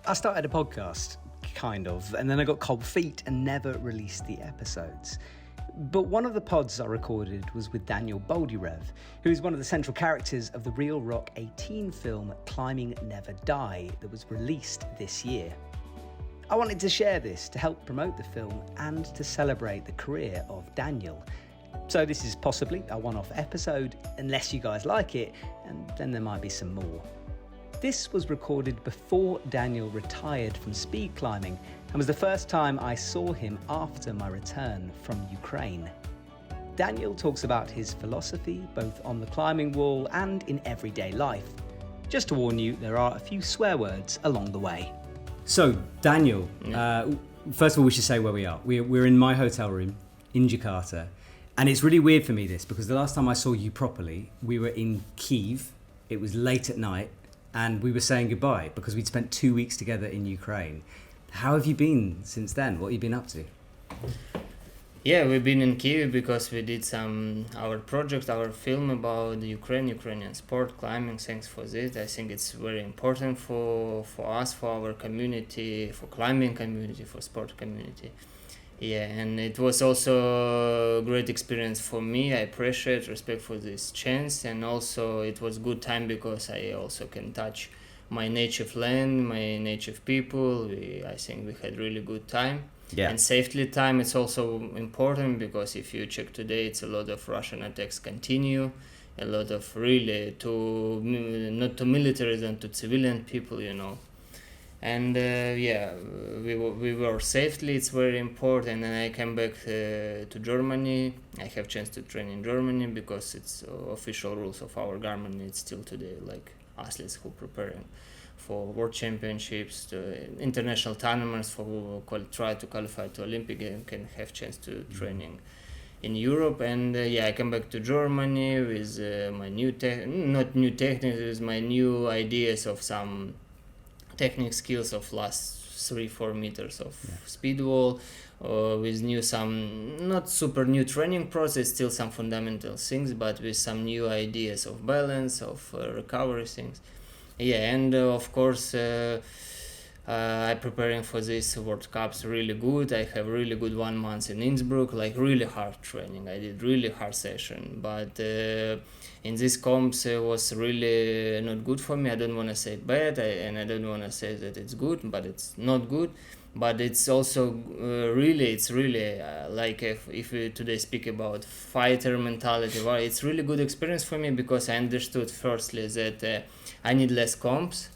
I started a podcast, kind of, and then I got cold feet and never released the episodes. But one of the pods I recorded was with Danyil Boldyrev, who is one of the central characters of the Real Rock 18 film Climbing Never Die that was released this year. I wanted to share this to help promote the film and to celebrate the career of Danyil. So this is possibly a one-off episode, unless you guys like it, and then there might be some more. This was recorded before Danyil retired from speed climbing and was the first time I saw him after my return from Ukraine. Danyil talks about his philosophy both on the climbing wall and in everyday life. Just to warn you, there are a few swear words along the way. So, Danyil, first of all we should say where we are. We're in my hotel room in Jakarta, and it's really weird for me this because the last time I saw you properly, we were in Kyiv. It was late at night. And we were saying goodbye because we'd spent 2 weeks together in Ukraine. How have you been since then? What have you been up to? Yeah, we've been in Kyiv because we did our project, our film about Ukrainian sport, climbing. Thanks for this. I think it's very important for us, for our community, for climbing community, for sport community. Yeah, and it was also a great experience for me. I appreciate, respect for this chance, and also it was good time because I also can touch my native land, my native people. I think we had really good time. Yeah. And safely time, it's also important because if you check today, it's a lot of Russian attacks continue, a lot of really not to military than to civilian people, And we were safely, it's very important, and I came back to Germany. I have chance to train in Germany because it's official rules of our government. It's still today like athletes who preparing for world championships, to international tournaments, for try to qualify to Olympic game, can have chance to training in Europe. And I come back to Germany with my with my new ideas of some technique skills of last 3-4 meters of speed wall, with some not super new training process, still some fundamental things, but with some new ideas of balance, of recovery things. And of course I'm preparing for this World Cups really good. I have really good 1 month in Innsbruck, like really hard training. I did really hard session, but in this comps was really not good for me. I don't want to say bad, and I don't want to say that it's good, but it's not good. But it's also really like if we today speak about fighter mentality, well, it's really good experience for me because I understood firstly that I need less comps.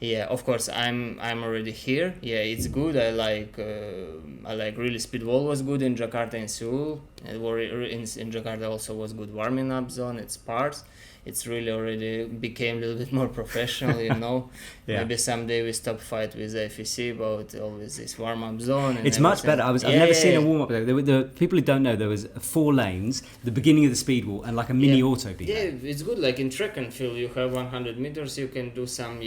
Yeah, of course I'm already here. Yeah, it's good. I like really speed wall was good in Jakarta and Seoul. In Jakarta also was good warming up zone. It's parts. It's really already became a little bit more professional, Yeah. Maybe someday we stop fight with the FEC about always this warm up zone. And it's much better. I've never seen a warm up there. The people who don't know, there was 4 lanes, the beginning of the speed wall, and like a mini auto beam. Yeah, it's good. Like in track and field, you have 100 meters. You can do some.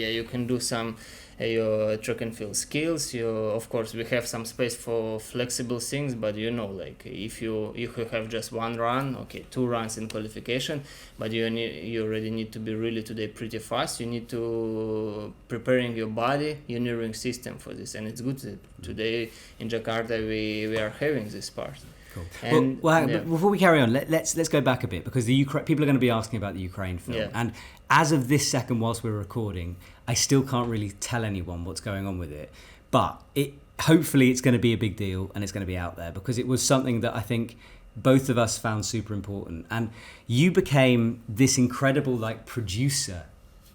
Your track and field skills. Of course we have some space for flexible things, but like if you have just 1 run, 2 runs in qualification, but you already need to be really today pretty fast. You need to preparing your body, your nervous system for this, and it's good that today in Jakarta we are having this part. Cool. And, But before we carry on, let's go back a bit because people are going to be asking about the Ukraine film, and as of this second, whilst we're recording, I still can't really tell anyone what's going on with it. But hopefully it's going to be a big deal and it's going to be out there because it was something that I think both of us found super important. And you became this incredible producer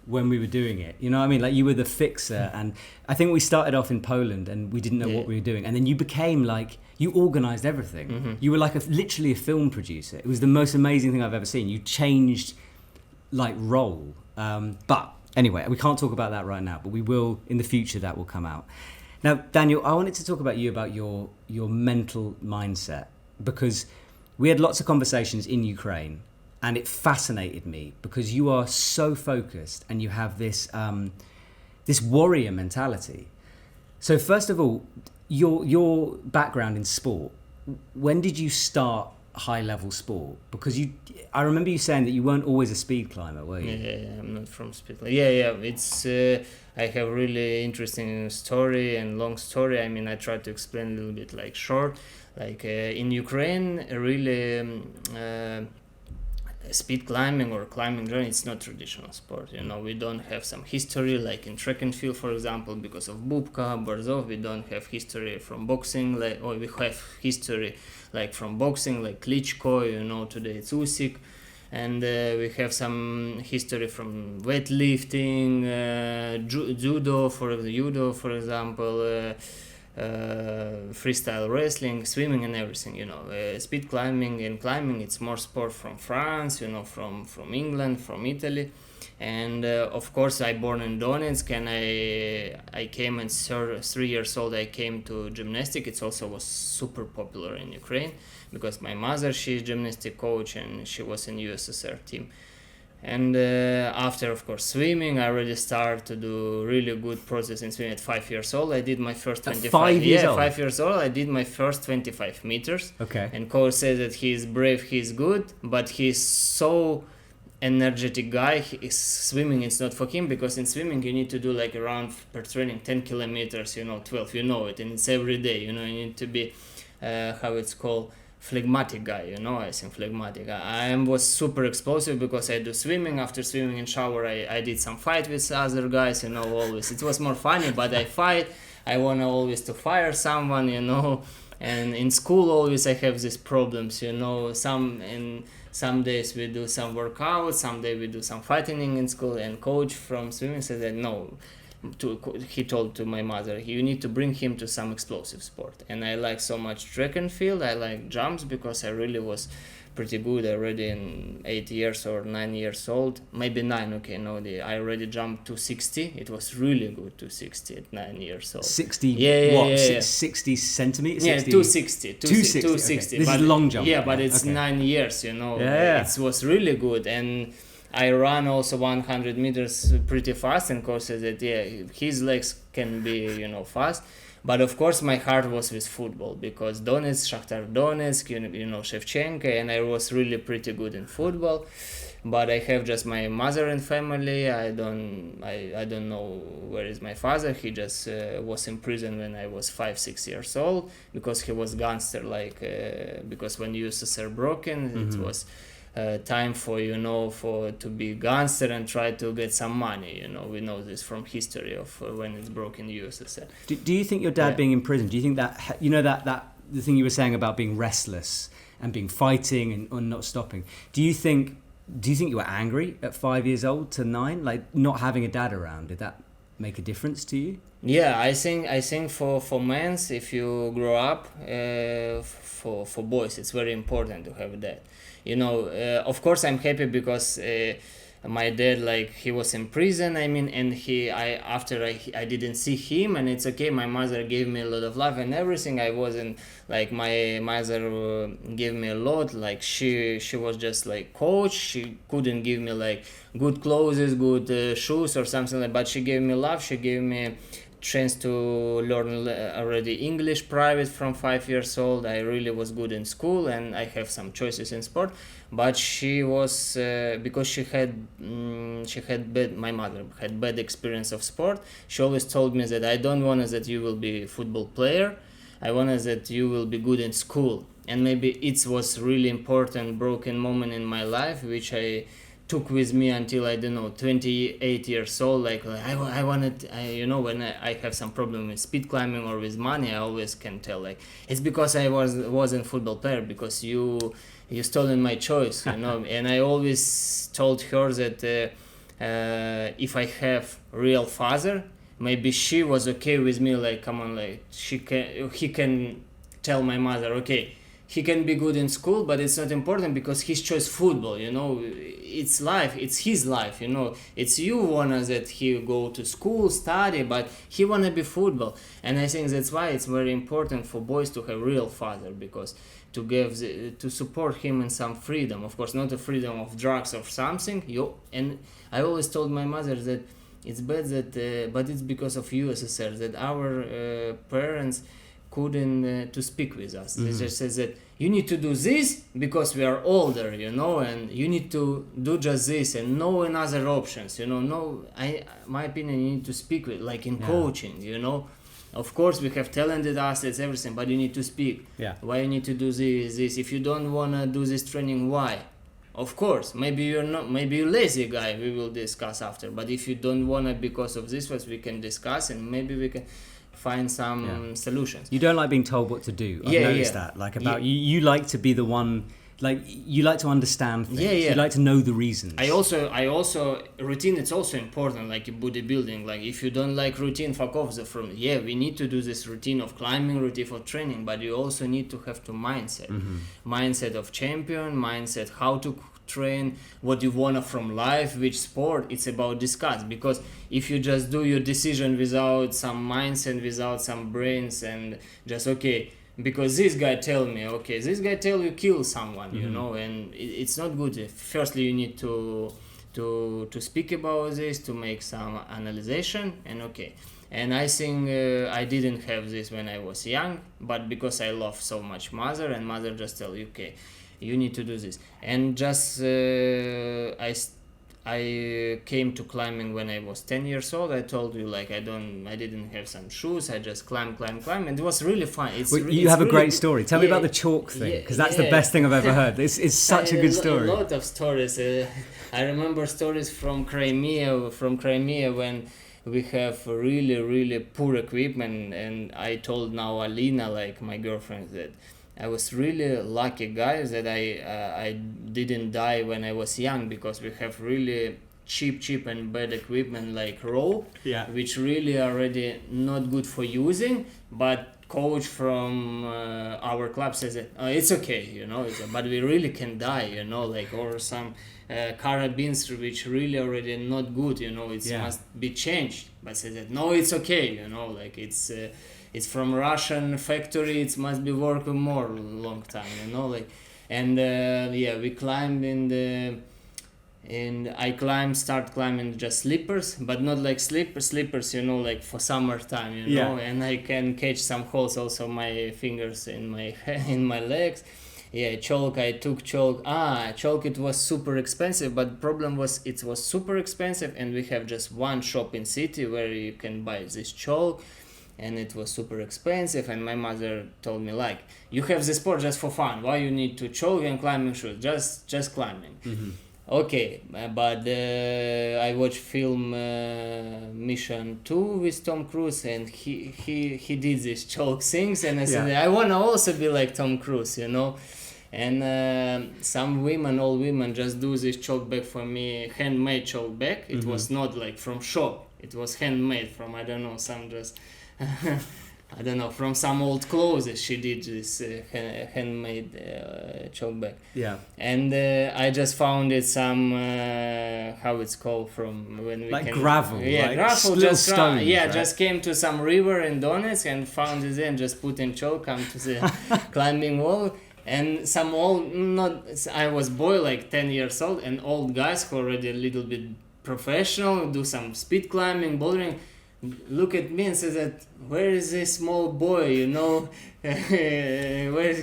when we were doing it. You know what I mean? Like you were the fixer, and I think we started off in Poland and we didn't know what we were doing, and then you became you organized everything. Mm-hmm. You were literally a film producer. It was the most amazing thing I've ever seen. You changed role. But anyway, we can't talk about that right now, but we will in the future. That will come out. Now, Danyil, I wanted to talk about your mental mindset because we had lots of conversations in Ukraine, and it fascinated me because you are so focused and you have this warrior mentality. So first of all, your background in sport, when did you start high level sport? Because I remember you saying that you weren't always a speed climber, were you? Yeah, I'm not from Spitland. Yeah. It's I have really interesting story and long story. I mean, I try to explain a little bit like short. Like in Ukraine, really. Speed climbing or climbing journey, it's not traditional sport. We don't have some history like in track and field, for example, because of Bubka, Borzov. We don't have history from boxing, or we have history like from boxing, like Klitschko. Today it's Usyk, and we have some history from weightlifting, judo, for example. Freestyle wrestling, swimming, and everything. Speed climbing and climbing, it's more sport from France, from England, from Italy. And of course, I born in Donetsk, and I came at 3 years old. I came to gymnastic. It also was super popular in Ukraine because my mother, she's gymnastic coach, and she was in USSR team. And after, of course, swimming, I already started to do really good process in swimming at 5 years old. I did my first 25. 5 years old? 5 years old. I did my first 25 meters. Okay. And coach says that he's brave, he's good, but he's so energetic guy. Swimming is not for him, because in swimming you need to do like around per training 10 kilometers, 12, it, and it's every day. You need to be, how it's called, phlegmatic guy, I think phlegmatic. I was super explosive because I do swimming. After swimming in shower, I did some fight with other guys, always. It was more funny, but I fight. I want always to fire someone, and in school always I have these problems, some days we do some workout, some day we do some fighting in school, and coach from swimming said that no, he told to my mother, you need to bring him to some explosive sport. And I like so much track and field. I like jumps because I really was pretty good already in 8 years or 9 years old, maybe 9. Okay, no, I already jumped 260. It was really good, 260 at 9 years old. 60? Yeah. 60 centimeters? Yeah, 260. 260. Okay. This is long jump. Yeah, but it's 9 years. It was really good. And I ran also 100 meters pretty fast, and coach said that his legs can be fast, but of course my heart was with football, because Donetsk, Shakhtar Donetsk, Shevchenko, and I was really pretty good in football. But I have just my mother and family. I don't know where is my father. He just was in prison when I was 5-6 years old, because he was gangster, because when USSR broken, it was time for to be gangster and try to get some money. We know this from history of when it's broken USSR. Do you think your dad being in prison, do you think that that the thing you were saying about being restless and being fighting and not stopping, do you think you were angry at 5 years old to 9, like not having a dad around? Did that make a difference to you? Yeah, I think for men, if you grow up, for boys, it's very important to have that. Of course, I'm happy because my dad, he was in prison. I mean, and after I didn't see him, and it's okay. My mother gave me a lot of love and everything. I wasn't my mother gave me a lot. She was just coach. She couldn't give me good clothes, good shoes or something but she gave me love. She gave me chance to learn already English private from 5 years old. I really was good in school, and I have some choices in sport. But she was because she had my mother had bad experience of sport. She always told me that I don't want that you will be a football player. I want that you will be good in school. And maybe it was really important broken moment in my life, which I took with me until 28 years old. I wanted, when I have some problem with speed climbing or with money, I always can tell it's because I wasn't football player, because you stolen my choice, and I always told her that if I have real father, maybe she was okay with me, he can tell my mother, okay, he can be good in school, but it's not important because he chose football, it's life, it's his life, it's you wanna that he go to school, study, but he wanna be football. And I think that's why it's very important for boys to have real father, because to support him in some freedom, of course, not a freedom of drugs or something. And I always told my mother that it's bad that, but it's because of USSR that our parents couldn't to speak with us. They just said that you need to do this because we are older, you know, and you need to do just this and no another options, you know. No, my opinion, you need to speak with, like in coaching, you know. Of course, we have talented athletes, everything, but you need to speak. Yeah. Why you need to do this? If you don't wanna do this training, why? Of course, maybe you're lazy guy. We will discuss after. But if you don't wanna because of this, we can discuss and maybe we can find some solutions. You don't like being told what to do. I've noticed that. Like about you like to be the one. Like you like to understand things. You like to know the reasons. I also routine. It's also important. Like in bodybuilding. Like if you don't like routine, fuck off from. We need to do this routine of climbing, routine for training. But you also need to have to mindset of champion, mindset how to train, what you want from life, which sport. It's about discuss, because if you just do your decision without some mindset, without some brains, and just because this guy tell me, this guy tell you kill someone, you know, and it's not good. Firstly, you need to speak about this, to make some analyzation, and I think I didn't have this when I was young, but because I love so much mother, and mother just tell you, you need to do this. And just I came to climbing when I was 10 years old. I told you, like, I didn't have some shoes. I just climb, and it was really fun. You have a great story. Tell me about the chalk thing, because that's the best thing I've ever heard. It's such a good story. A lot of stories. I remember stories from Crimea when we have really, really poor equipment, and I told now Alina, like my girlfriend, that I was really lucky guy that I didn't die when I was young, because we have really cheap and bad equipment like rope, which really already not good for using, but coach from our club says that it's okay, you know, but we really can die, you know, like, or some carabines which really already not good, you know, must be changed, but says that no, it's okay, you know, like it's from Russian factory, it must be working more long time, you know, like, and we climbed I start climbing just slippers, but not like slippers, you know, like for summertime, you know, and I can catch some holes also my fingers in my legs. Chalk, I took chalk. Chalk, it was super expensive, but problem was it was super expensive, and we have just one shop in city where you can buy this chalk, and it was super expensive. And my mother told me, like, you have this sport just for fun, why you need to chalk and climbing shoes, just climbing. But I watched film Mission 2 with Tom Cruise, and he did these chalk things, and I said I wanna also be like Tom Cruise, you know. And some all women just do this chalk bag for me, handmade chalk bag. It was not like from shop, it was handmade from, I don't know, some just I don't know, from some old clothes. She did this handmade chalk bag. And I just found it some how it's called, from when we like gravel, right? Gravel, just stones. Just came to some river in Donetsk and found it and just put in chalk, come to the climbing wall. And some I was boy, like 10 years old, and old guys who already a little bit professional, do some speed climbing, bouldering, look at me and say that, where is this small boy, you know, where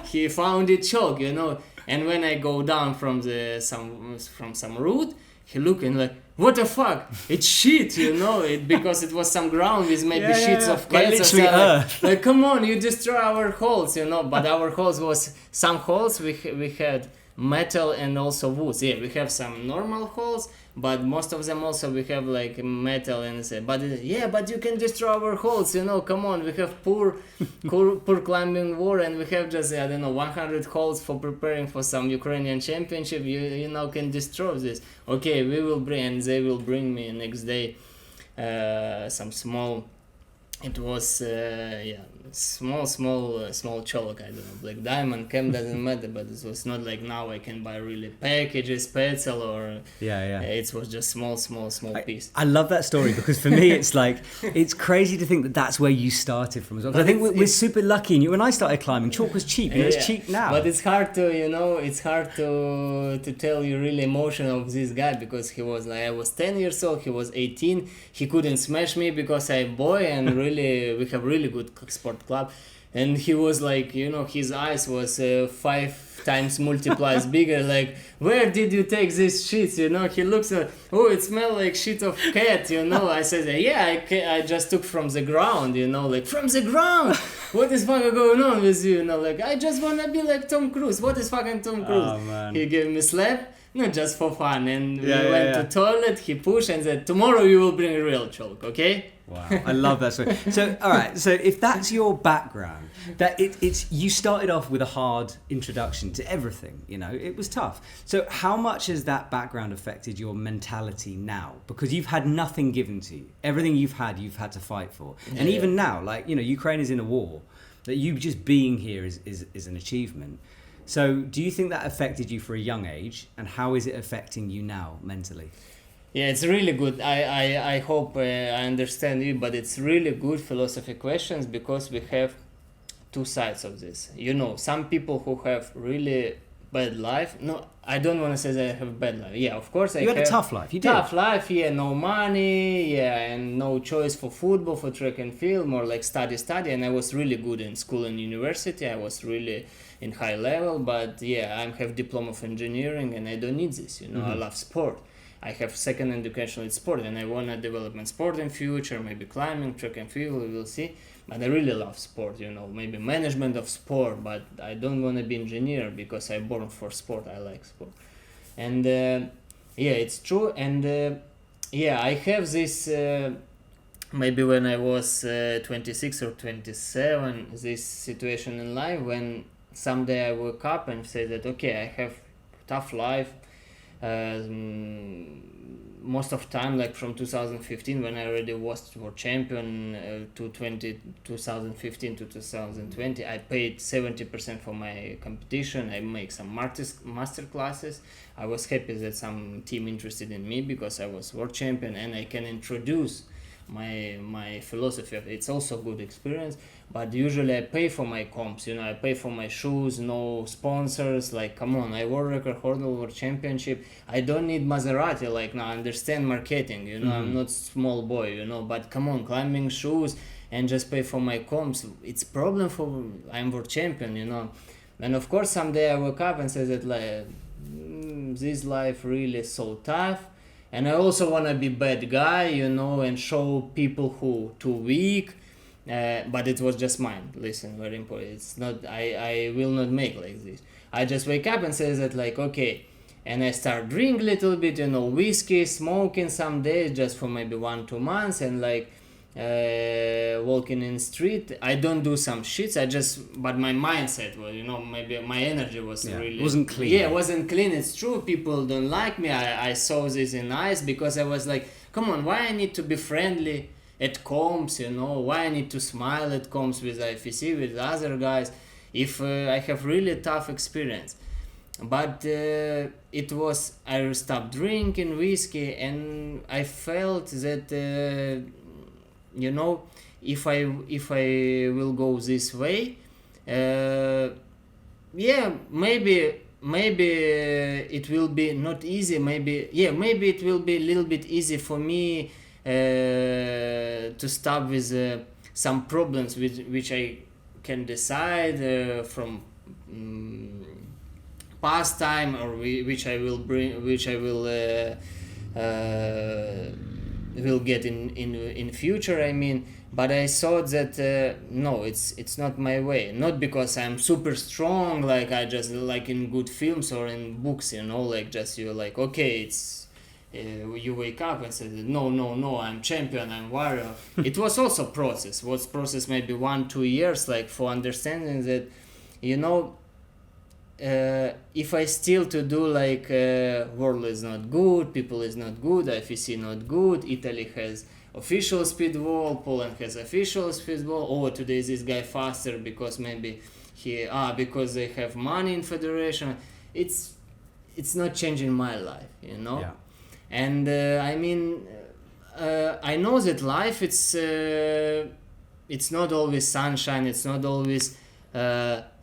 he found it chalk, you know. And when I go down from some route, he looking like, what the fuck, it's shit, you know, because it was some ground with maybe sheets of cats, like literally earth. Like, come on, you destroy our holes, you know. But our holes was, some holes we had metal and also wood. We have some normal holes, but most of them also we have like metal and but you can destroy our holes, you know, come on, we have poor climbing war, and we have just 100 holes for preparing for some Ukrainian championship, you know, can destroy this. We will bring, and they will bring me next day some small, it was small chalk, I don't know, black diamond, chem, doesn't matter, but it was not like now I can buy really packages, pencil, or it was just small piece. I love that story, because for me it's like, it's crazy to think that that's where you started from as well. I think we're super lucky, and when I started climbing, chalk was cheap, it's cheap now. But it's hard to, you know, to tell you really emotion of this guy, because he was like, I was 10 years old, he was 18, he couldn't smash me because I'm boy, and really we have really good sport club. And he was like, you know, his eyes was 5 times multiplies bigger. Like, where did you take these sheets? You know, he looks at, oh, it smells like shit of cat. You know, I said, yeah, I just took from the ground. You know, like from the ground. What is fucking going on with you? You know, like I just wanna be like Tom Cruise. What is fucking Tom Cruise? Oh, man. He gave me slap. No, just for fun. And we Yeah, went yeah. to toilet. He pushed and said, tomorrow you will bring a real chalk, okay? Wow, I love that story. So, all right. So, if that's your background, that it's you started off with a hard introduction to everything. You know, it was tough. So, how much has that background affected your mentality now? Because you've had nothing given to you. Everything you've had to fight for. And Yeah. even now, like you know, Ukraine is in a war. That you just being here is an achievement. So, do you think that affected you for a young age, and how is it affecting you now mentally? Yeah, it's really good. I hope I understand you, but it's really good philosophy questions because we have two sides of this. You know, some people who have really bad life. No, I don't want to say that I have bad life. Yeah, of course You had a tough life. You did. Tough life, yeah, no money, yeah, and no choice for football, for track and field, more like study, and I was really good in school and university. I was really in high level, but yeah, I have diploma of engineering and I don't need this, you know, I love sport. I have second education in sport and I want to develop my sport in future, maybe climbing, track and field, we will see. But I really love sport, you know, maybe management of sport, but I don't want to be engineer because I'm born for sport, I like sport. And yeah, it's true. And yeah, I have this, maybe when I was 26 or 27, this situation in life when someday I woke up and say that, okay, I have tough life. Most of time, like from 2015 when I already was world champion to 2015 to 2020, I paid 70% for my competition. I make some master classes. I was happy that some team interested in me because I was world champion and I can introduce my philosophy of it's also a good experience. But usually I pay for my comps, you know, I pay for my shoes, no sponsors, like come on, I world record holder world championship, I don't need Maserati, like now I understand marketing, you know, I'm not small boy, you know, but come on, climbing shoes and just pay for my comps, it's problem for I'm world champion, you know. And of course someday I woke up and said that like this life really is so tough. And I also want to be bad guy, you know, and show people who too weak. But it was just mine. Listen, very important. It's not. I will not make like this. I just wake up and say that like okay, and I start drink little bit, you know, whiskey, smoking some days just for maybe 1-2 months, and like walking in street. I don't do some shits. But my mindset was, you know, maybe my energy was really wasn't clean. Yeah, it wasn't clean. It's true. People don't like me. I saw this in eyes because I was like, come on, why I need to be friendly at comps, you know, why I need to smile at comps with IFC, with other guys, if I have really tough experience. But it was, I stopped drinking whiskey and I felt that, you know, if I will go this way, yeah, maybe it will be not easy, maybe it will be a little bit easy for me to stop with some problems which I can decide from past time or which I will bring, which I will get in future. I mean, but I thought that no, it's not my way. Not because I'm super strong, like I just like in good films or in books, you know, like just you're like okay, it's. You wake up and say no, I'm champion, I'm warrior. It was also process maybe 1-2 years, like for understanding that, you know, if I still to do like world is not good, people is not good, IFC not good, Italy has official speed wall, Poland has official speed wall, oh today is this guy faster because maybe because they have money in federation. It's not changing my life, you know. Yeah. And I mean, I know that life it's not always sunshine. It's not always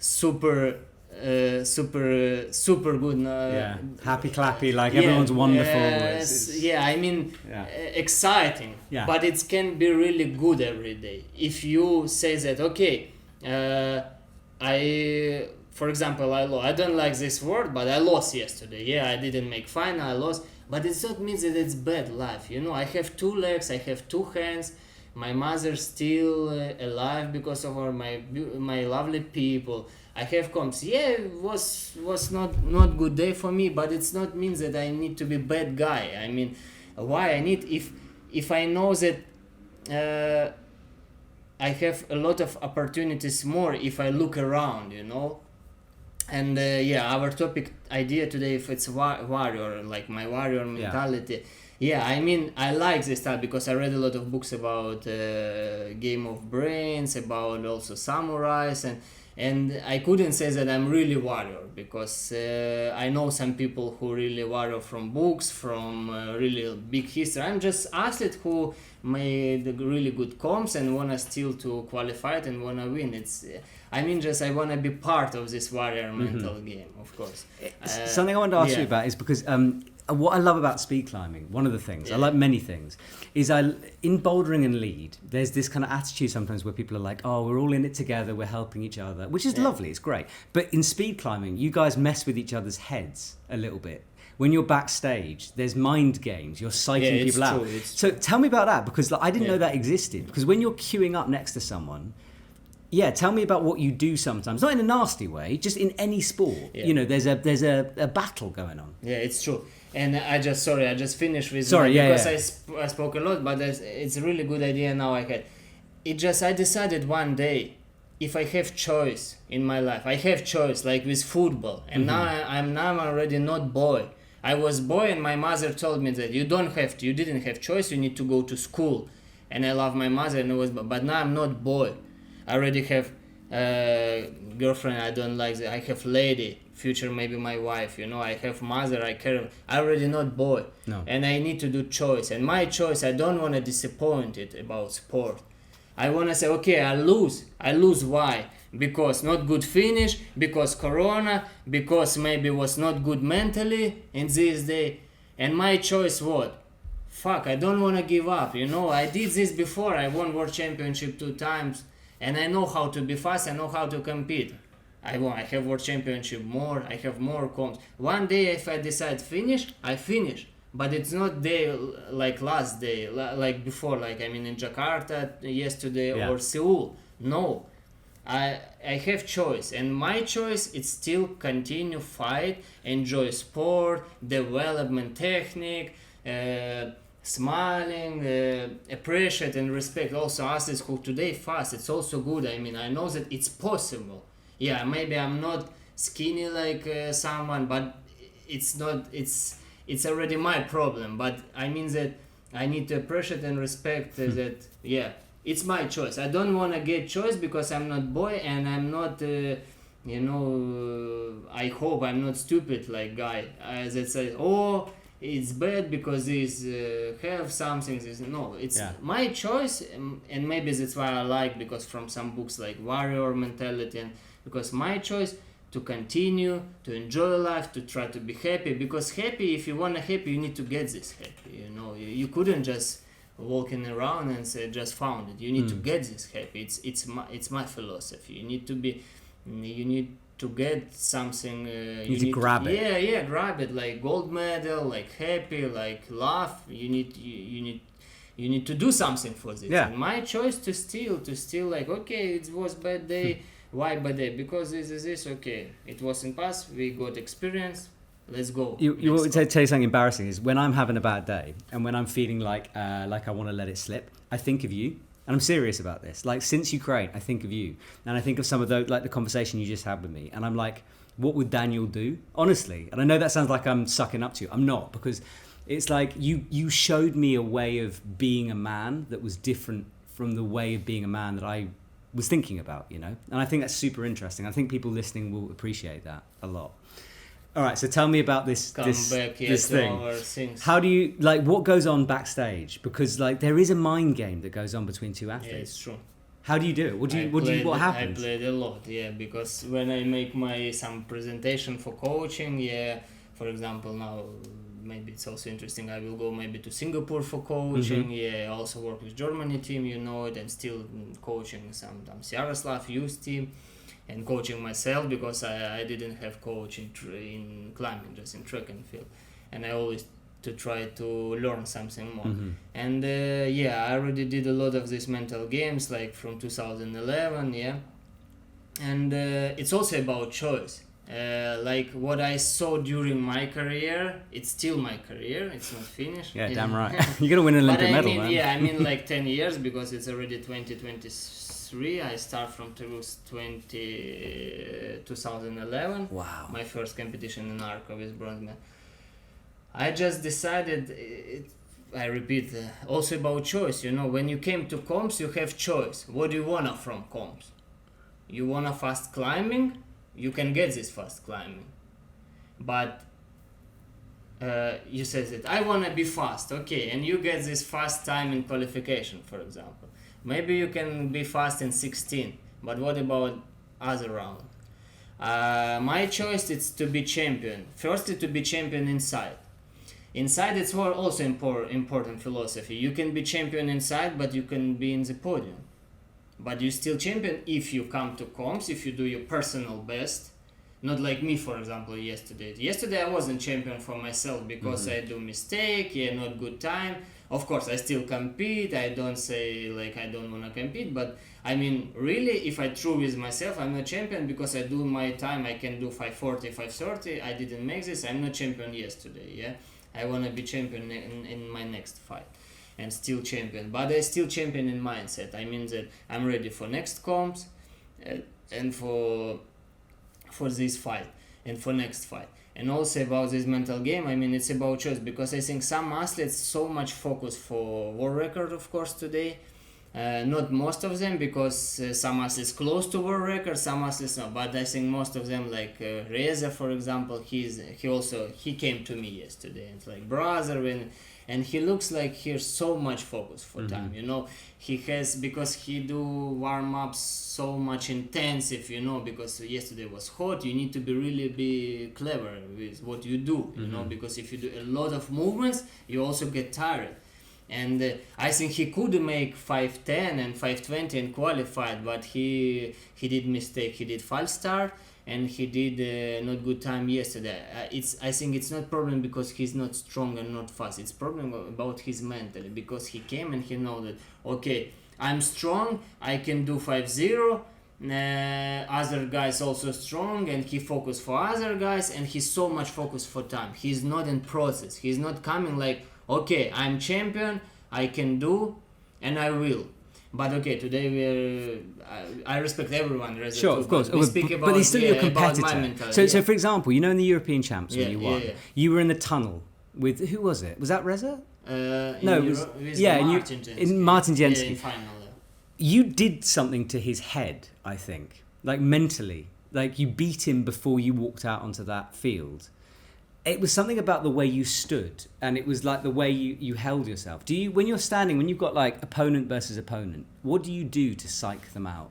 super super good. Happy clappy, like everyone's wonderful. I mean, exciting. Yeah. But it can be really good every day. If you say that, okay, for example, I don't like this word, but I lost yesterday. Yeah, I didn't make final, I lost. But it not means that it's bad life. You know, I have 2 legs, I have 2 hands. My mother's still alive because of her, my lovely people. I have comps. Yeah, it was not good day for me, but it's not means that I need to be bad guy. I mean, why I need if I know that I have a lot of opportunities more if I look around, you know. And our topic idea today, if it's warrior, like my warrior mentality. Yeah, I mean, I like this stuff because I read a lot of books about Game of Brains, about also samurais, and I couldn't say that I'm really warrior because I know some people who really warrior from books, from really big history. I'm just athlete who made really good comps and wanna still to qualify it and wanna win. I wanna be part of this warrior mental game, of course. Something I wanted to ask you about is because what I love about speed climbing, one of the things, I like many things, is in bouldering and lead, there's this kind of attitude sometimes where people are like, oh, we're all in it together, we're helping each other, which is lovely, it's great. But in speed climbing, you guys mess with each other's heads a little bit. When you're backstage, there's mind games, you're psyching people out. So tell me about that, because I didn't know that existed. Because when you're queuing up next to someone, tell me about what you do sometimes. Not in a nasty way, just in any sport. Yeah. You know, there's a battle going on. Yeah, it's true. And I just finished with because I spoke a lot, but it's a really good idea now I decided one day, if I have choice in my life, I have choice like with football, and now I'm already not boy. I was boy, and my mother told me that you didn't have choice, you need to go to school, and I love my mother, and but now I'm not boy. I already have girlfriend, I don't like that. I have lady, future maybe my wife, you know. I have mother, I care. I already not boy, and I need to do choice. And my choice, I don't want to disappoint it about sport. I want to say, okay, I lose. Why? Because not good finish, because corona, because maybe was not good mentally in this day. And my choice what? Fuck, I don't want to give up, you know. I did this before. I won world championship 2 times. And I know how to be fast, I know how to compete. I have world championship more, I have more comps. One day if I decide finish, I finish. But it's not day like last day, like before, like in Jakarta yesterday or Seoul. No, I have choice. And my choice is still continue fight, enjoy sport, development technique, smiling, appreciate and respect also athletes who today fast. It's also good. I know that it's possible. Yeah, maybe I'm not skinny like someone, but it's already my problem. But I mean that I need to appreciate and respect that. Yeah, it's my choice. I don't want to get choice because I'm not boy and I'm not I hope I'm not stupid like guy that says, oh, it's bad because these have something. No, it's my choice, and maybe that's why I like, because from some books like warrior mentality, and because my choice to continue to enjoy life, to try to be happy. Because happy, if you want to happy, you need to get this happy. You know, you couldn't just walking around and say just found it. You need to get this happy. It's my philosophy. You need to get something. You need to grab it. Yeah, grab it, like gold medal, like happy, like laugh. You need to do something for this. Yeah. And my choice to still like, okay, it was bad day. Why bad day? Because this okay. It was in past. We got experience. Let's go. You tell you something embarrassing is when I'm having a bad day and when I'm feeling like I want to let it slip, I think of you. And I'm serious about this. Like, since Ukraine, I think of you. And I think of some of the conversation you just had with me. And I'm like, what would Danyil do? Honestly. And I know that sounds like I'm sucking up to you. I'm not, because it's like you showed me a way of being a man that was different from the way of being a man that I was thinking about, you know? And I think that's super interesting. I think people listening will appreciate that a lot. All right, so tell me about this thing. How do you, like, what goes on backstage? Because, like, there is a mind game that goes on between two athletes. Yeah, it's true. How do you do it? What happens? I played a lot, yeah, because when I make some presentation for coaching, yeah, for example, now maybe it's also interesting, I will go maybe to Singapore for coaching, yeah, I also work with Germany team, you know it, and still coaching sometimes Yaroslav youth team, and coaching myself because I didn't have coach in climbing, just in track and field, and I always to try to learn something more. And yeah, I already did a lot of these mental games like from 2011, yeah, and it's also about choice. Like what I saw during my career, it's still my career, it's not finished. Yeah, damn right. You're gonna win an Olympic medal, man. Yeah, I mean like 10 years because it's already 2023. I start from 2011. Wow. My first competition in Arco with bronze medal. I just decided, I repeat, also about choice. You know, when you came to comps, you have choice. What do you want from comps? You want a fast climbing? You can get this fast climbing. But you say that, I want to be fast, okay, and you get this fast time in qualification, for example. Maybe you can be fast in 16, but what about other round? My choice is to be champion. Firstly, to be champion inside. Inside, it's also important philosophy. You can be champion inside, but you can be in the podium. But you still champion if you come to comps, if you do your personal best. Not like me, for example, yesterday. Yesterday I wasn't champion for myself because I do mistake, yeah, not good time. Of course, I still compete. I don't say like I don't want to compete, but I mean, really, if I true with myself, I'm not champion because I do my time. I can do 5:40, 5:30. I didn't make this. I'm not champion yesterday, yeah. I want to be champion in my next fight and still champion. But I still champion in mindset. I mean that I'm ready for next comps and for this fight and for next fight. And also about this mental game, I mean, it's about choice because I think some athletes so much focus for world record, of course, today. Not most of them because some athletes close to world record, some athletes not. But I think most of them, like Reza, for example, he came to me yesterday. It's like brother, and he looks like he has so much focus for time. You know, he has because he do warm ups so much intensive. You know, because yesterday was hot. You need to be clever with what you do. You know, because if you do a lot of movements, you also get tired. And I think he could make 5:10 and 5:20 and qualified, but he did mistake. He did false start and he did not good time yesterday. I think it's not problem because he's not strong and not fast. It's problem about his mental because he came and he know that okay, I'm strong. I can do 5:0. Other guys also strong and he focused for other guys and he's so much focused for time. He's not in process. He's not coming like okay, I'm champion, I can do, and I will. But okay, today I respect everyone. Sure, of course. But he's still your competitor. So for example, you know in the European Champs when you won, you were in the tunnel with, who was it? Was that Reza? No, it was Martin Jensky. In final. You did something to his head, I think, like mentally. Like you beat him before you walked out onto that field. It was something about the way you stood, and it was like the way you held yourself. Do you, when you're standing, when you've got like opponent versus opponent, what do you do to psych them out?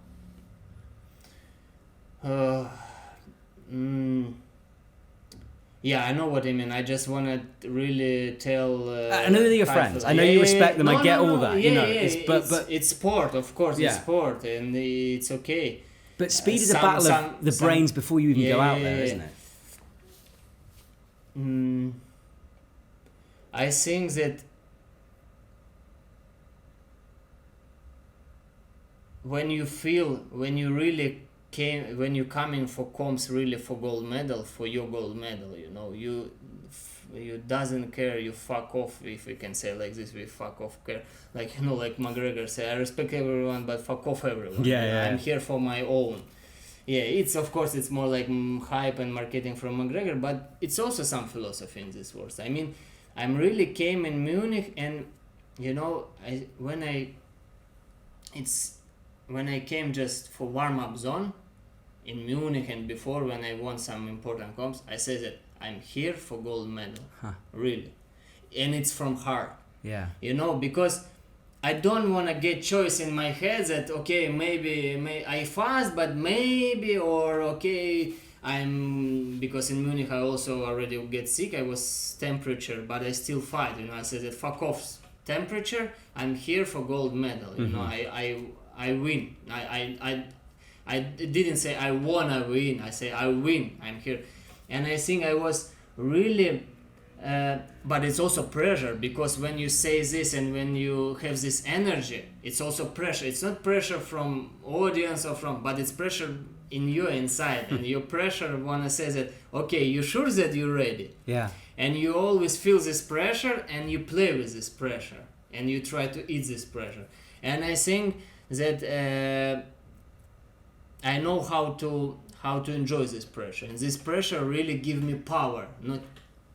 Yeah, I know what I mean. I just want to really tell. I know they're your friends. I know you respect them. I get all that. Yeah, you know, but it's sport, of course. Yeah. It's sport, and it's okay. But speed is a battle of the brains before you even go out there, isn't it? I think that when you're coming for comps really for gold medal, for your gold medal, you know, you doesn't care, you fuck off, if we can say like this, we fuck off care, like, you know, like McGregor say, I respect everyone but fuck off everyone. I'm here for my own. Yeah, it's of course it's more like hype and marketing from McGregor, but it's also some philosophy in this words. I mean, I'm really came in Munich, and you know, when I came just for warm up zone in Munich and before when I won some important comps, I said that I'm here for gold medal, really, and it's from heart. Yeah, you know, because I don't want to get choice in my head that okay, maybe I fast, but maybe, or okay, I'm, because in Munich I also already get sick. I was temperature, but I still fight. I said that fuck off temperature. I'm here for gold medal. I win. I didn't say I wanna win. I say I win. I'm here, and I think I was really. But it's also pressure, because when you say this and when you have this energy, it's also pressure. It's not pressure from audience or from, but it's pressure in you inside, and your pressure wanna say that okay, you sure that you're ready? Yeah. And you always feel this pressure, and you play with this pressure, and you try to eat this pressure. And I think that I know how to enjoy this pressure, and this pressure really give me power, not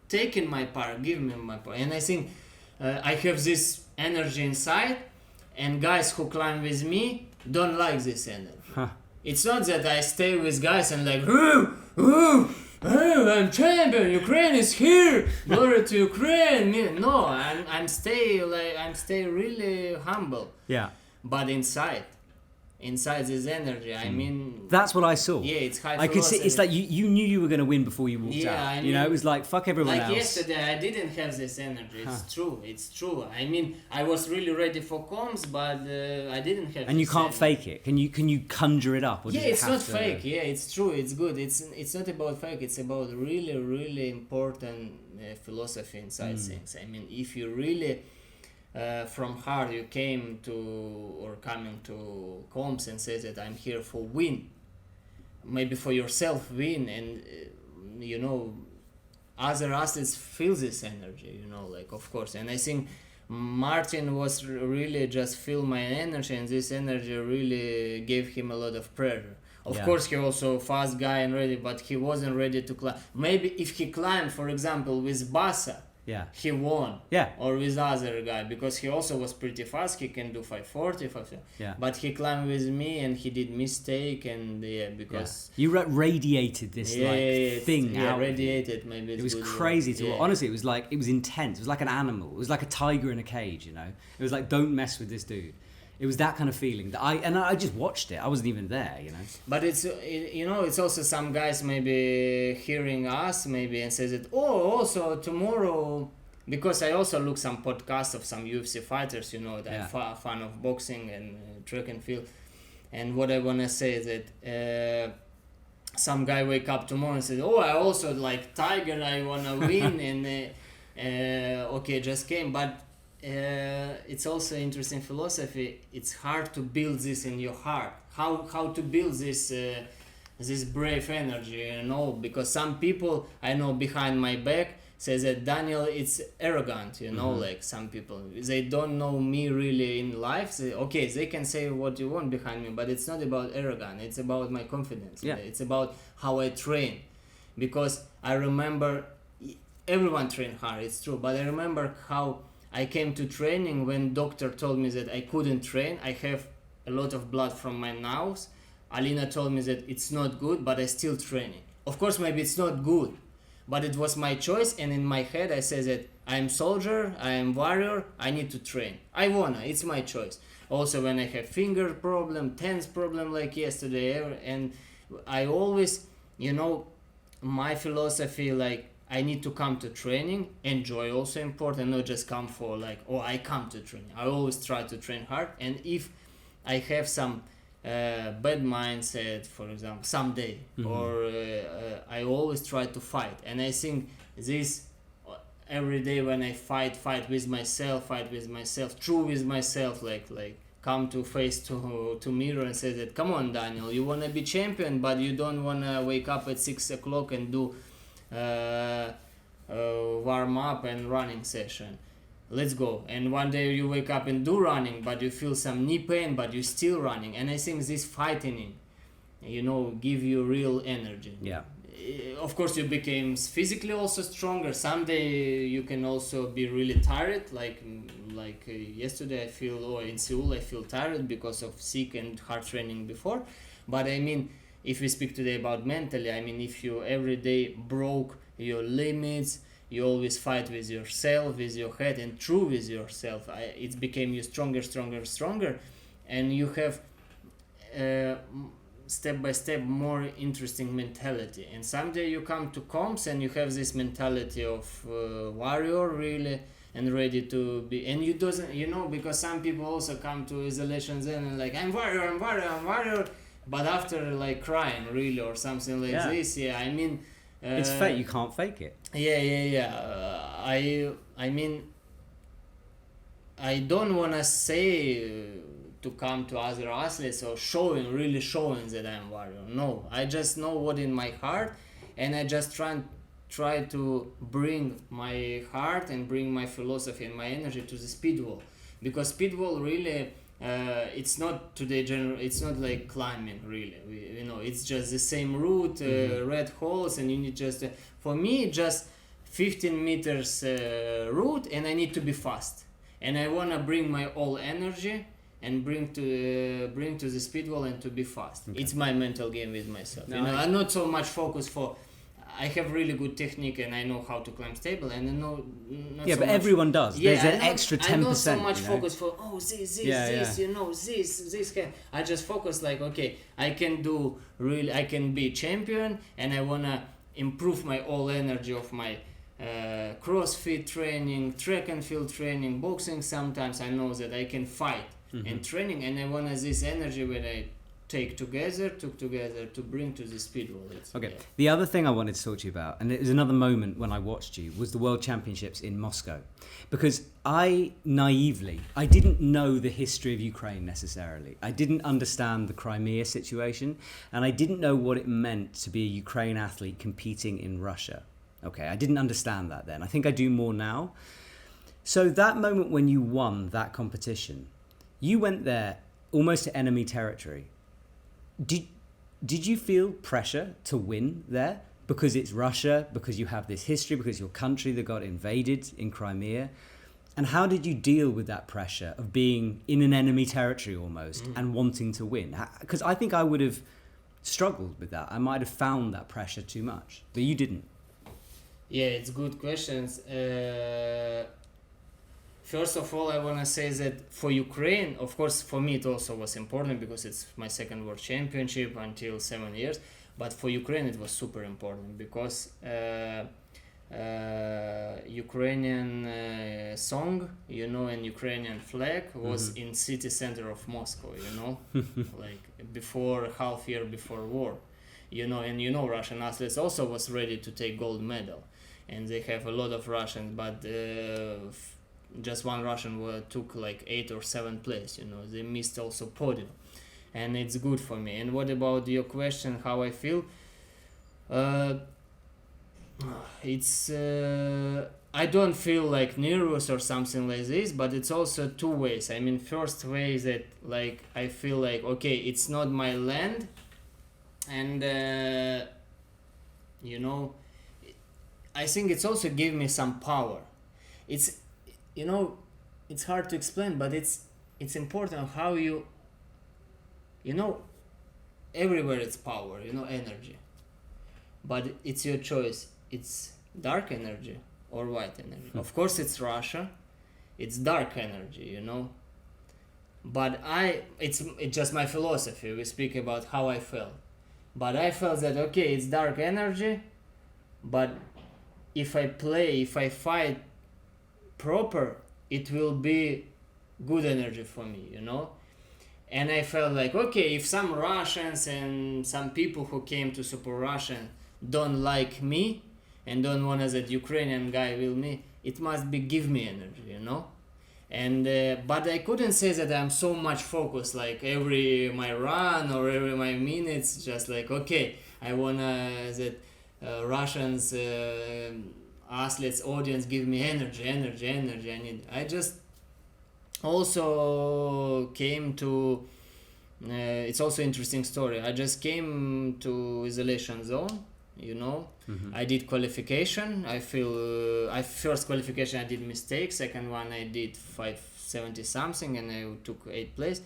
taking my power, give me my power. And I think I have this energy inside, and guys who climb with me don't like this energy. It's not that I stay with guys and like, I'm champion, Ukraine is here, glory to Ukraine. No, I'm stay really humble. Yeah. But inside this energy, I mean, that's what I saw. Yeah, it's high I could see. It's like you knew you were going to win before you walked out. I mean, it was like fuck everyone like else. yesterday, I didn't have this energy. It's true. I mean, I was really ready for comms, but I didn't have. And you this can't energy. fake it. Can you conjure it up? Or does it It's have not to... fake. Yeah, it's true. It's good. It's not about fake. It's about really, really important philosophy inside things. I mean, if you really from heart you came to or coming to comms and says that I'm here for win, maybe for yourself win, and other athletes feel this energy, like of course. And I think Martin was really just feel my energy, and this energy really gave him a lot of pressure. Of course, he also fast guy and ready, but he wasn't ready to climb. Maybe if he climbed, for example, with Bassa, he won. Or with other guy, because he also was pretty fast. He can do 540, 540. But he climbed with me and he did mistake, and because you radiated this thing out. Radiated. Maybe it was crazy to honestly. It was intense. It was like an animal. It was like a tiger in a cage. It was like, don't mess with this dude. It was that kind of feeling that I just watched it. I wasn't even there, But it's also some guys maybe hearing us maybe and says that also tomorrow, because I also look some podcasts of some UFC fighters, that I'm fan of boxing and track and field, and what I wanna say is that some guy wake up tomorrow and says, I also like Tiger, I wanna win, and okay, just came, but. It's also interesting philosophy. It's hard to build this in your heart. How to build this brave energy, because some people I know behind my back say that Danyil it's arrogant, like some people, they don't know me really in life. They can say what you want behind me, but it's not about arrogant. It's about my confidence. It's about how I train, because I remember everyone train hard. It's true, but I remember how I came to training when doctor told me that I couldn't train. I have a lot of blood from my nose. Alina told me that it's not good, but I still training. Of course, maybe it's not good, but it was my choice. And in my head, I said that I am soldier, I am warrior, I need to train. I wanna, it's my choice. Also, when I have finger problem, tense problem like yesterday, and I always, my philosophy, like, I need to come to training, enjoy also important, not just come for I come to training. I always try to train hard, and if I have some bad mindset, for example, someday, or I always try to fight. And I think this every day when I fight with myself, true with myself, like come to face to mirror and say that, come on, Danyil, you want to be champion, but you don't want to wake up at 6 o'clock and do warm up and running session. Let's go. And one day you wake up and do running, but you feel some knee pain, but you're still running. And I think this fighting, give you real energy. Of course, you became physically also stronger. Someday you can also be really tired. Like yesterday, I feel, in Seoul, I feel tired because of sick and hard training before. But I mean, if we speak today about mentally, I mean, if you every day broke your limits, you always fight with yourself, with your head, and true with yourself. It became you stronger, and you have step by step more interesting mentality. And someday you come to comps and you have this mentality of warrior really, and ready to be. And you doesn't, because some people also come to isolations and like I'm warrior, but after like crying really or something like this. I mean, it's fake. You can't fake it. I mean, I don't want to say to come to other athletes or really showing that I'm warrior. No, I just know what in my heart, and I just try to bring my heart and bring my philosophy and my energy to the speedwall, because speedwall really it's not today it's not like climbing really. It's just the same route, red holes, and you need just for me just 15 meters route, and I need to be fast, and I want to bring my all energy and bring to the speedwall and to be fast. Okay. It's my mental game with myself. I'm not so much focused for. I have really good technique and I know how to climb stable, and I know. Yeah, so but everyone does. There's an extra 10%. I'm not so much focus for this. This. I just focus like, okay, I can be champion, and I wanna improve my all energy of my CrossFit training, track and field training, boxing. Sometimes I know that I can fight and training, and I wanna this energy when I took together to bring to the speedwall. Okay. Yeah. The other thing I wanted to talk to you about, and it was another moment when I watched you, was the World Championships in Moscow, because I didn't know the history of Ukraine necessarily. I didn't understand the Crimea situation, and I didn't know what it meant to be a Ukraine athlete competing in Russia. Okay, I didn't understand that then. I think I do more now. So that moment when you won that competition, you went there almost to enemy territory. Did you feel pressure to win there because it's Russia, because you have this history, because your country that got invaded in Crimea? And how did you deal with that pressure of being in an enemy territory almost and wanting to win? Because I think I would have struggled with that. I might have found that pressure too much, but you didn't. Yeah, it's good questions. First of all, I want to say that for Ukraine, of course, for me it also was important because it's my second World Championship until 7 years. But for Ukraine it was super important because Ukrainian song, and Ukrainian flag was in city center of Moscow, like before half year before war, and Russian athletes also was ready to take gold medal, and they have a lot of Russians, but just one Russian took like 8th or 7th place. They missed also podium, and it's good for me. And what about your question? How I feel? It's I don't feel like nervous or something like this, but it's also two ways. I mean, first way is that like I feel like okay, it's not my land, and I think it's also give me some power. It's it's hard to explain, but it's important how everywhere it's power, energy, but it's your choice. It's dark energy or white energy. Of course it's Russia, it's dark energy, but it's just my philosophy. We speak about how I felt, but I felt that okay, it's dark energy, but if I fight proper, it will be good energy for me, and I felt like okay, if some Russians and some people who came to support Russia don't like me and don't want that Ukrainian guy will me, it must be give me energy, and but I couldn't say that I'm so much focused like every my run or every my minutes, just like okay, I wanna that Russians athletes audience give me energy. I just also came to it's also interesting story. I just came to isolation zone, I did qualification. I feel first qualification I did mistake, second one I did 570 something and I took 8th place.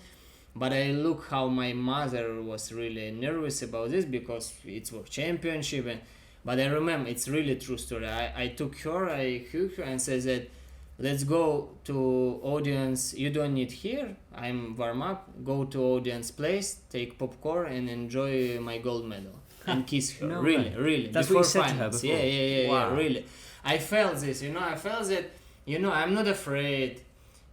But I look how my mother was really nervous about this because it's World Championship, and But I remember, it's really true story. I took her, I hugged her and said that, let's go to audience. You don't need here. I'm warm up. Go to audience place, take popcorn and enjoy my gold medal and kiss her. No really, way. really. That's before what you said to her finals. before? Yeah, Wow. really. I felt this, I felt that, I'm not afraid.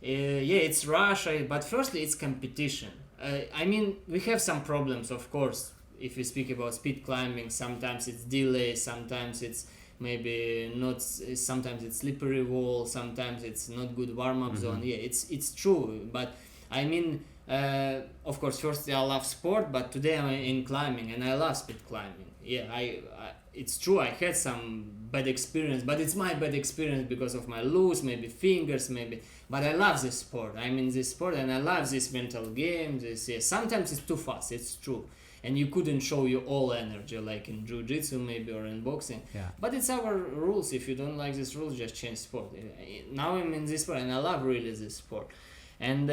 It's Russia, but firstly, it's competition. I mean, we have some problems, of course. If we speak about speed climbing, sometimes it's delay, sometimes it's maybe not, sometimes it's slippery wall, sometimes it's not good warm-up zone. Yeah, it's true, but I mean, of course, firstly I love sport, but today I'm in climbing and I love speed climbing. Yeah, I it's true, I had some bad experience, but it's my bad experience because of my loose, maybe fingers, maybe, but I love this sport. I'm in this sport and I love this mental game. Sometimes it's too fast, it's true, and you couldn't show your all energy like in jiu-jitsu maybe or in boxing. Yeah. But it's our rules. If you don't like this rules, just change sport. Now I'm in this sport and I love really this sport, and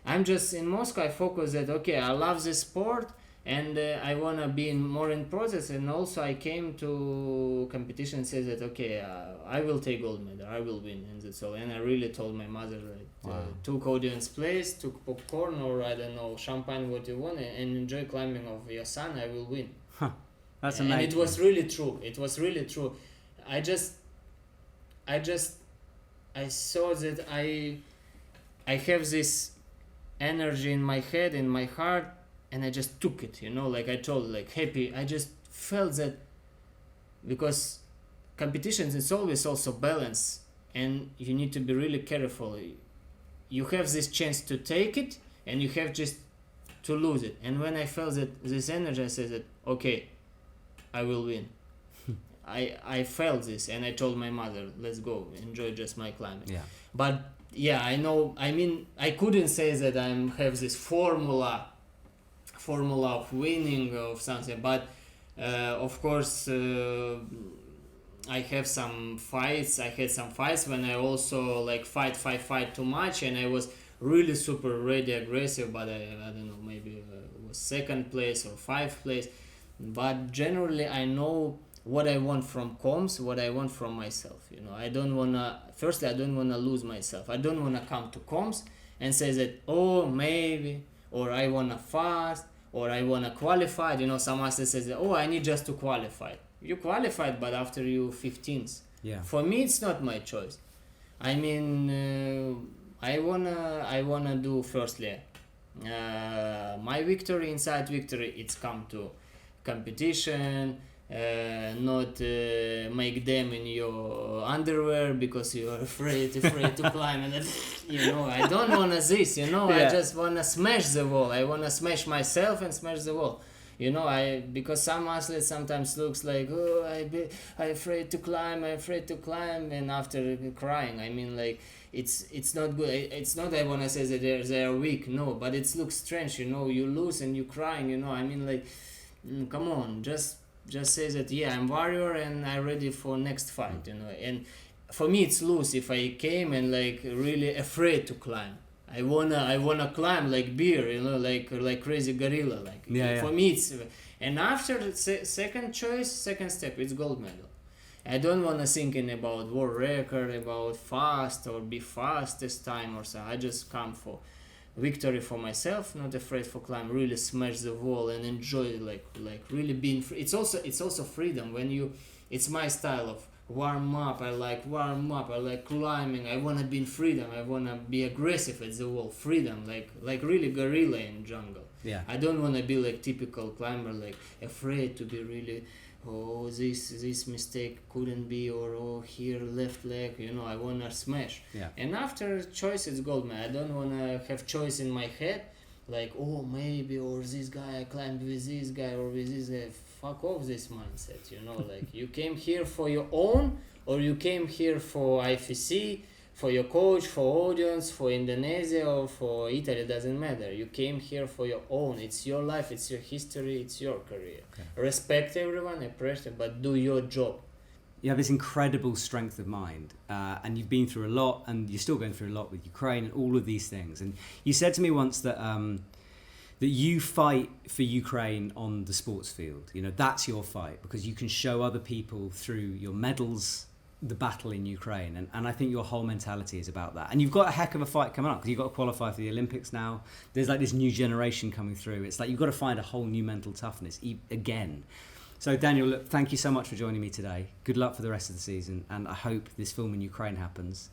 I'm just in Moscow. I focus that okay, I love this sport and I wanna be more in process. And also I came to competition and said that okay, I will take gold medal, I will win, and that's all. And I really told my mother that took audience place, took popcorn or I don't know champagne, what you want, and enjoy climbing of your son. I will win. That's And amazing. it was really true. It was really true. I saw that I have this energy in my head, in my heart, and I just took it, like I told, like happy. I just felt that, because competitions, it's always also balance, and you need to be really careful. You have this chance to take it, and you have just to lose it. And when I felt that this energy, I said that okay, I will win. I felt this, and I told my mother, let's go, enjoy just my climbing. Yeah. But yeah, I know, I mean, I couldn't say that I have this formula of winning of something, but of course I have some fights. I had some fights when I also like fight too much, and I was really super ready, aggressive, but I don't know, maybe was second place or 5th place. But generally I know what I want from comms, what I want from myself. I don't wanna, firstly I don't wanna lose myself. I don't wanna come to comms and say that oh maybe, or I wanna fast, or I wanna qualify. Some athlete says that, oh, I need just to qualify. You qualified, but after you 15th. Yeah. For me it's not my choice. I mean I wanna do firstly my victory, inside victory, it's come to competition, not make them in your underwear because you're afraid to climb, and I don't wanna this, I just wanna smash the wall. I wanna smash myself and smash the wall. Because some athletes sometimes looks like, oh, I afraid to climb, and after crying, I mean, like, it's not good. It's not I wanna say that they are weak, no, but it looks strange, you lose and you crying, I mean, like, come on, just say that yeah, I'm warrior and I'm ready for next fight, and for me it's loose if I came and like really afraid to climb. I wanna climb like bear, like crazy gorilla, like for me it's, and after second step, it's gold medal. I don't wanna thinking about world record, about fast or be fastest time or so. I just come for victory for myself, not afraid for climb, really smash the wall and enjoy like really being free. It's also freedom when it's my style of warm up. I like climbing. I want to be in freedom. I want to be aggressive at the wall. Freedom, like really gorilla in jungle. Yeah. I don't want to be like typical climber, like afraid to be really, oh, this mistake couldn't be, or oh, here left leg, I want to smash. Yeah. And after choice, it's gold medal. I don't want to have choice in my head, like, oh, maybe, or this guy, I climbed with this guy, or with this guy. Fuck off this mindset, like you came here for your own, or you came here for IFC, for your coach, for audience, for Indonesia, or for Italy, doesn't matter. You came here for your own. It's your life, it's your history, it's your career. Okay. Respect everyone, appreciate, but do your job. You have this incredible strength of mind, and you've been through a lot, and you're still going through a lot with Ukraine and all of these things. And you said to me once that that you fight for Ukraine on the sports field. You know, that's your fight, because you can show other people through your medals the battle in Ukraine. And I think your whole mentality is about that. And you've got a heck of a fight coming up, because you've got to qualify for the Olympics now. There's like this new generation coming through. It's like you've got to find a whole new mental toughness again. So Danyil, look, thank you so much for joining me today. Good luck for the rest of the season, and I hope this film in Ukraine happens.